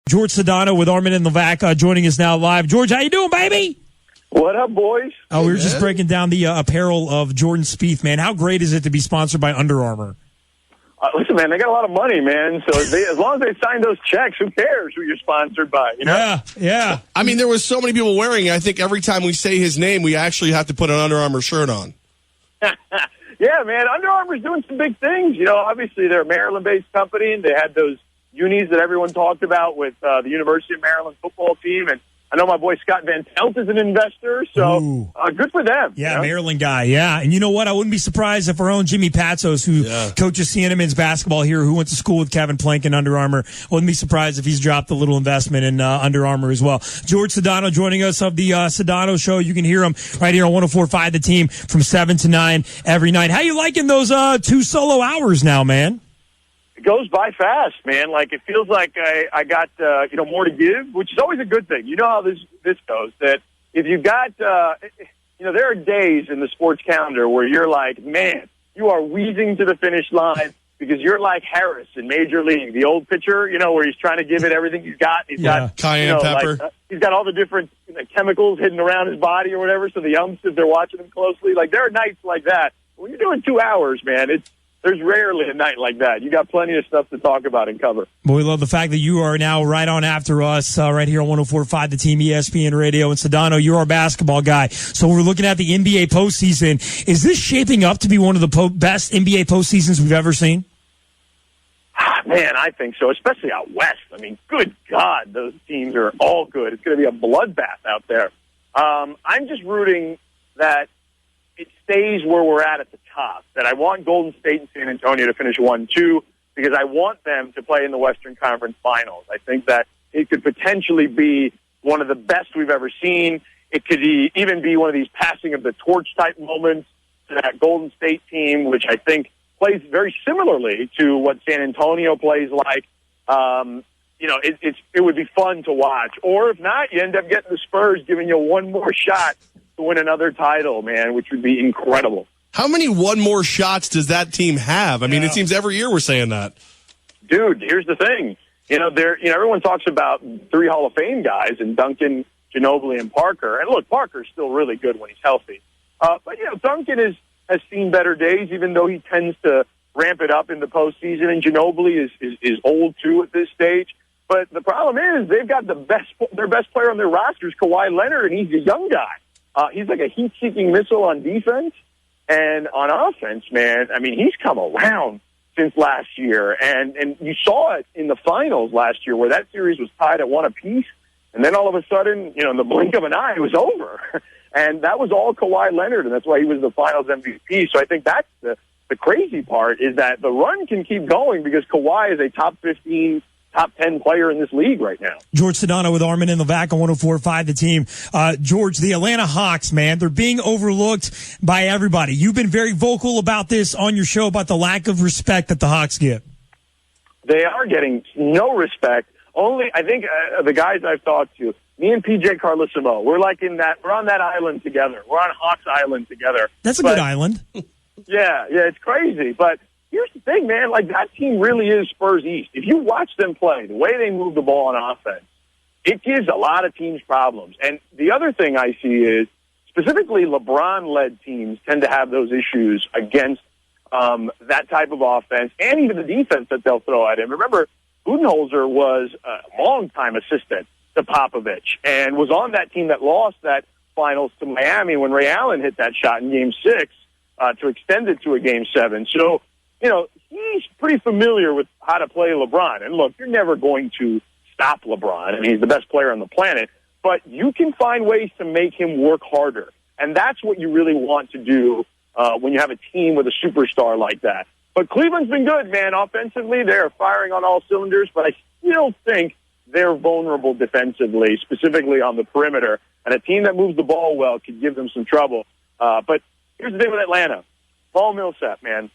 Jorge Sedano with Armen Levack joining us now live. George, how you doing, baby? What up, boys? Oh, we were just breaking down the apparel of Jordan Spieth, man. How great is it to be sponsored by Under Armour? Listen, man, they got a lot of money, man. So as long as they sign those checks, who cares who you're sponsored by? You know? Yeah. I mean, there was so many people wearing it. I think every time we say his name, we actually have to put an Under Armour shirt on. Yeah, man, Under Armour's doing some big things. You know, obviously they're a Maryland-based company, and they had those unis that everyone talked about with the University of Maryland football team, and I know my boy Scott Van Pelt is an investor, so good for them. Yeah, you know? Maryland guy, yeah. And you know what? I wouldn't be surprised if our own Jimmy Patsos, who coaches Siena men's basketball here, who went to school with Kevin Plank and Under Armour, wouldn't be surprised if he's dropped a little investment in Under Armour as well. Jorge Sedano joining us of the Sedano Show. You can hear him right here on 104.5 The Team from 7 to 9 every night. How you liking those 2 solo hours now, man? It goes by fast, man. Like, it feels like I got, more to give, which is always a good thing. You know how this goes, that if you got, there are days in the sports calendar where you're like, man, you are wheezing to the finish line because you're like Harris in Major League, the old pitcher, where he's trying to give it everything he's got. He's got cayenne pepper. He's got all the different chemicals hidden around his body or whatever, so the umps, if they're watching him closely, like, there are nights like that. When you're doing 2 hours, man, there's rarely a night like that. You got plenty of stuff to talk about and cover. Well, we love the fact that you are now right on after us, right here on 104.5 The Team, ESPN Radio. And Sedano, you're our basketball guy. So we're looking at the NBA postseason. Is this shaping up to be one of the best NBA postseasons we've ever seen? Man, I think so, especially out west. I mean, good God, those teams are all good. It's going to be a bloodbath out there. I'm just rooting that it stays where we're at the top, that I want Golden State and San Antonio to finish 1-2 because I want them to play in the Western Conference Finals. I think that it could potentially be one of the best we've ever seen. It could even be one of these passing of the torch type moments to that Golden State team, which I think plays very similarly to what San Antonio plays like. It would be fun to watch. Or if not, you end up getting the Spurs giving you one more shot to win another title, man, which would be incredible. How many one more shots does that team have? I mean, it seems every year we're saying that. Dude, here's the thing. Everyone talks about 3 Hall of Fame guys, and Duncan, Ginobili, and Parker. And look, Parker's still really good when he's healthy. But Duncan has seen better days, even though he tends to ramp it up in the postseason. And Ginobili is old too at this stage. But the problem is they've got their best player on their roster is Kawhi Leonard, and he's a young guy. He's like a heat-seeking missile on defense. And on offense, man, I mean, he's come around since last year. And you saw it in the finals last year where that series was tied at 1 apiece. And then all of a sudden, in the blink of an eye, it was over. And that was all Kawhi Leonard, and that's why he was the finals MVP. So I think that's the crazy part, is that the run can keep going because Kawhi is a top 15, top 10 player in this league right now. Jorge Sedano with Armen Levack on 104.5 The Team. George, the Atlanta Hawks, man, they're being overlooked by everybody. You've been very vocal about this on your show, about the lack of respect that the Hawks get. They are getting no respect. Only, I think, the guys I've talked to, me and PJ Carlesimo, we're on that island together. We're on Hawks Island together. That's a good island. Yeah, it's crazy. But here's the thing, man. Like, that team really is Spurs East. If you watch them play, the way they move the ball on offense, it gives a lot of teams problems. And the other thing I see is, specifically LeBron-led teams tend to have those issues against that type of offense and even the defense that they'll throw at him. Remember, Budenholzer was a long-time assistant to Popovich and was on that team that lost that finals to Miami when Ray Allen hit that shot in Game 6 to extend it to a Game 7. So, he's pretty familiar with how to play LeBron. And look, you're never going to stop LeBron. I mean, he's the best player on the planet. But you can find ways to make him work harder. And that's what you really want to do when you have a team with a superstar like that. But Cleveland's been good, man. Offensively, they're firing on all cylinders. But I still think they're vulnerable defensively, specifically on the perimeter. And a team that moves the ball well could give them some trouble. But here's the thing with Atlanta. Paul Millsap, man.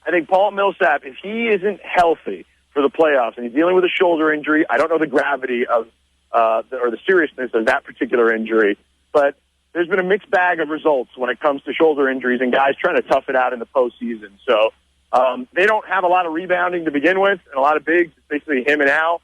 I think Paul Millsap, if he isn't healthy for the playoffs and he's dealing with a shoulder injury, I don't know the gravity of or the seriousness of that particular injury, but there's been a mixed bag of results when it comes to shoulder injuries and guys trying to tough it out in the postseason. So they don't have a lot of rebounding to begin with and a lot of bigs. It's basically him and Al.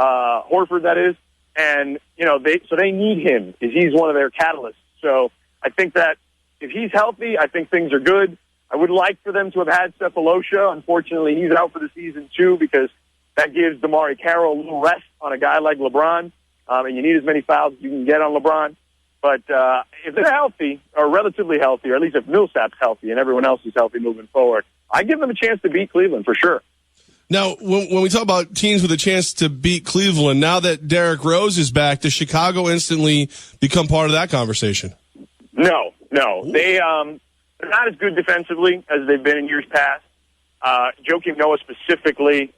Horford, that is. And, they need him because he's one of their catalysts. So I think that if he's healthy, I think things are good. I would like for them to have had Cephalosha. Unfortunately, he's out for the season, too, because that gives DeMar Carroll a little rest on a guy like LeBron. And you need as many fouls as you can get on LeBron. But if they're healthy, or relatively healthy, or at least if Millsap's healthy and everyone else is healthy moving forward, I give them a chance to beat Cleveland for sure. Now, when we talk about teams with a chance to beat Cleveland, now that Derrick Rose is back, does Chicago instantly become part of that conversation? No. They're not as good defensively as they've been in years past. Joakim Noah specifically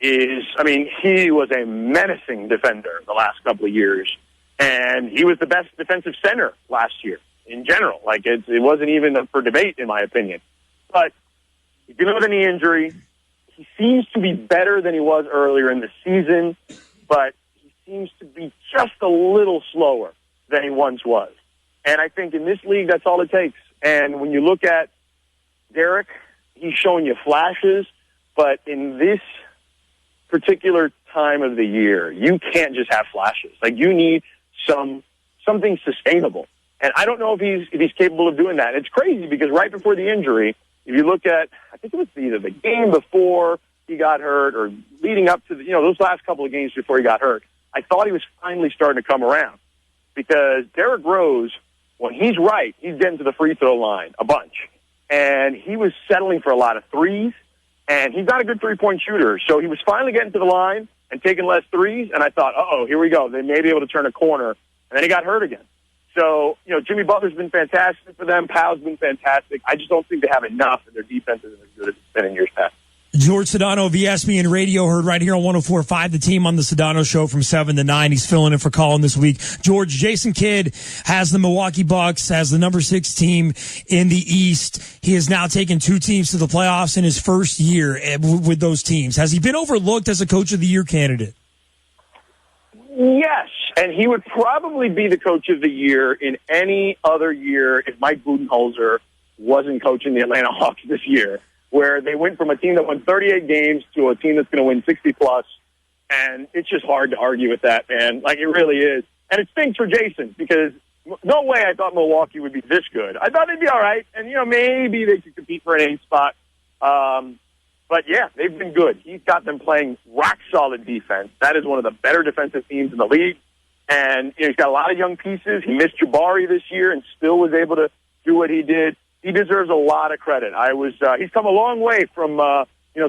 he was a menacing defender the last couple of years, and he was the best defensive center last year in general. It wasn't even up for debate, in my opinion. But he's dealing with a knee injury. He seems to be better than he was earlier in the season, but he seems to be just a little slower than he once was. And I think in this league, that's all it takes. And when you look at Derek, he's showing you flashes, but in this particular time of the year, you can't just have flashes. You need something sustainable. And I don't know if he's capable of doing that. It's crazy because right before the injury, if you look at, I think it was either the game before he got hurt or leading up to those last couple of games before he got hurt, I thought he was finally starting to come around because Derrick Rose, when he's right, he's getting to the free throw line a bunch. And he was settling for a lot of threes, and he's not a good three-point shooter. So he was finally getting to the line and taking less threes, and I thought, here we go. They may be able to turn a corner. And then he got hurt again. So, Jimmy Butler's been fantastic for them. Powell's been fantastic. I just don't think they have enough, and their defense isn't as good as it's been in years past. George Sedano of ESPN Radio, heard right here on 104.5, the team on the Sedano Show from 7 to 9. He's filling in for Colin this week. George, Jason Kidd has the Milwaukee Bucks as the number 6 team in the East. He has now taken 2 teams to the playoffs in his first year with those teams. Has he been overlooked as a Coach of the Year candidate? Yes, and he would probably be the Coach of the Year in any other year if Mike Budenholzer wasn't coaching the Atlanta Hawks this year, where they went from a team that won 38 games to a team that's going to win 60-plus, and it's just hard to argue with that, man. It really is. And it stinks for Jason because no way I thought Milwaukee would be this good. I thought they'd be all right, and, maybe they could compete for an 8 spot. But, yeah, they've been good. He's got them playing rock-solid defense. That is one of the better defensive teams in the league. And he's got a lot of young pieces. He missed Jabari this year and still was able to do what he did. He deserves a lot of credit. He's come a long way from,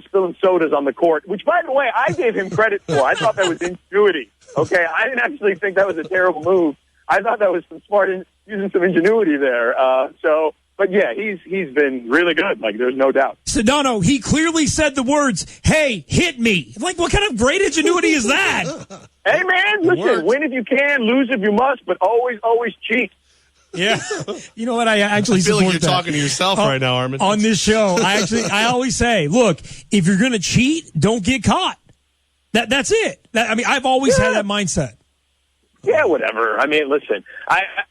spilling sodas on the court, which, by the way, I gave him credit for. I thought that was ingenuity. Okay, I didn't actually think that was a terrible move. I thought that was some smart using some ingenuity there. But yeah, he's been really good. There's no doubt. Sedano, he clearly said the words, "Hey, hit me." What kind of great ingenuity is that? Hey, man, listen, win if you can, lose if you must, but always cheat. Yeah. You know what? I actually feel support like you're that. talking to yourself right now, Armen. On this show, I always say, look, if you're going to cheat, don't get caught. That's it. I've always had that mindset. Yeah, whatever. Listen,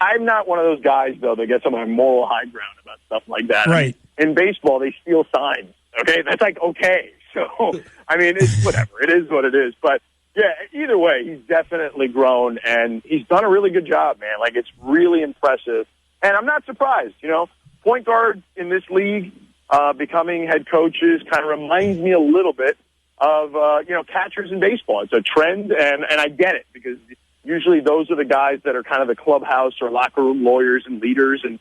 I'm not one of those guys, though, that gets on my moral high ground about stuff like that. Right. In baseball, they steal signs, okay? That's okay. So, it's whatever. It is what it is. But, yeah, either way, he's definitely grown, and he's done a really good job, man. It's really impressive. And I'm not surprised, Point guard in this league becoming head coaches kind of reminds me a little bit of, catchers in baseball. It's a trend, and I get it because usually those are the guys that are kind of the clubhouse or locker room lawyers and leaders and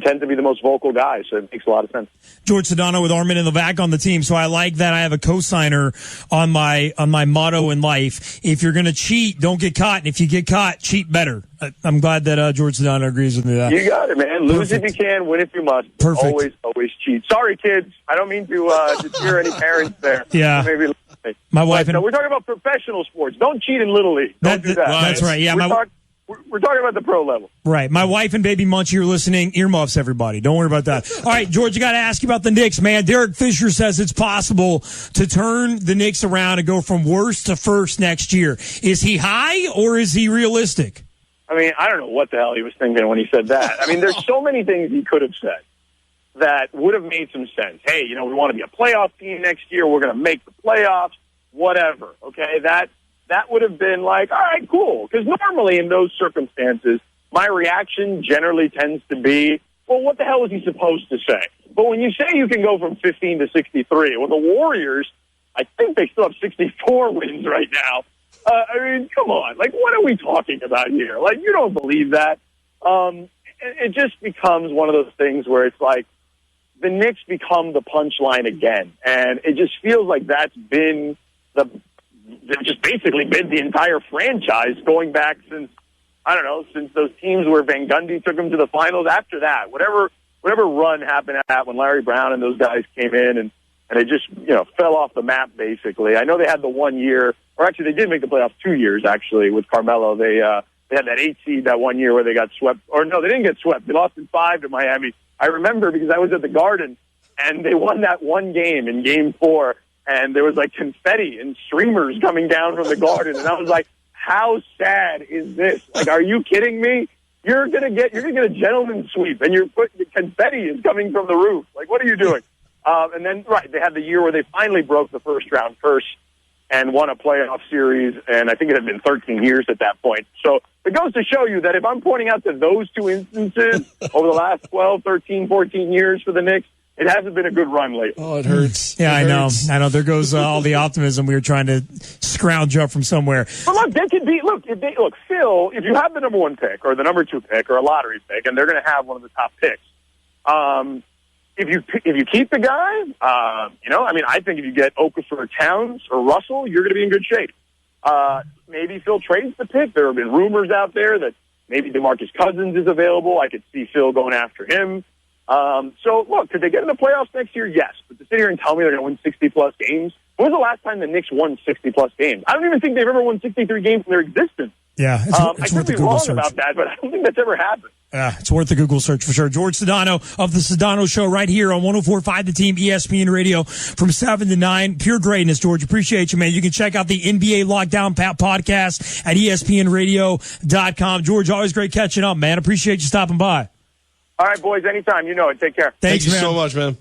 tend to be the most vocal guys. So it makes a lot of sense. George Sedano with Armen Levack on the team. So I like that I have a co-signer on my motto in life. If you're going to cheat, don't get caught. And if you get caught, cheat better. I'm glad that George Sedano agrees with me. You got it, man. Lose if you can, win if you must. Perfect. Always cheat. Sorry, kids. I don't mean to deter any parents there. Yeah. Maybe my wife and we're talking about professional sports. Don't cheat in Little League. Don't do that. That's right. Yeah. We're talking about the pro level. Right. My wife and baby Munchie are listening. Earmuffs, everybody. Don't worry about that. All right, George, I got to ask you about the Knicks, man. Derek Fisher says it's possible to turn the Knicks around and go from worst to first next year. Is he high or is he realistic? I don't know what the hell he was thinking when he said that. There's so many things he could have said that would have made some sense. Hey, we want to be a playoff team next year. We're going to make the playoffs. Whatever. Okay, that that would have been like, all right, cool. Because normally in those circumstances, my reaction generally tends to be, well, what the hell was he supposed to say? But when you say you can go from 15 to 63, well, the Warriors, I think they still have 64 wins right now. I mean, come on. Like, what are we talking about here? Like, you don't believe that. It just becomes one of those things where it's like the Knicks become the punchline again. And it just feels like that's been just basically been the entire franchise going back since, I don't know, since those teams where Van Gundy took them to the finals. After that, whatever run happened at when Larry Brown and those guys came in and it just, fell off the map, basically. I know they had the 1 year, or actually they did make the playoffs 2 years, actually, with Carmelo. They had that 8 seed that 1 year where they got swept. Or no, they didn't get swept. They lost in 5 to Miami. I remember because I was at the Garden, and they won that one game in Game 4, and there was like confetti and streamers coming down from the Garden, and I was like, how sad is this? Like, are you kidding me? You're gonna get a gentleman's sweep, and confetti is coming from the roof. Like, what are you doing? And then, right, they had the year where they finally broke the first round curse and won a playoff series, and I think it had been 13 years at that point. So it goes to show you that if I'm pointing out to those two instances over the last 12, 13, 14 years for the Knicks, it hasn't been a good run lately. Oh, it hurts. Yeah, I know. There goes all the optimism we were trying to scrounge up from somewhere. But look, they could be. Look, Phil. If you have the number 1 pick or the number 2 pick or a lottery pick, and they're going to have one of the top picks, if you keep the guy, I think if you get Okafor or Towns or Russell, you're going to be in good shape. Maybe Phil trades the pick. There have been rumors out there that maybe DeMarcus Cousins is available. I could see Phil going after him. So, look, could they get in the playoffs next year? Yes. But to sit here and tell me they're going to win 60-plus games, when was the last time the Knicks won 60-plus games? I don't even think they've ever won 63 games in their existence. Yeah, I could be wrong about that, but I don't think that's ever happened. Yeah, it's worth the Google search for sure. George Sedano of the Sedano Show right here on 104.5 The Team, ESPN Radio from 7 to 9. Pure greatness, George. Appreciate you, man. You can check out the NBA Lockdown podcast at ESPNradio.com. George, always great catching up, man. Appreciate you stopping by. All right, boys, anytime. You know it. Take care. Thank you man. so much, man.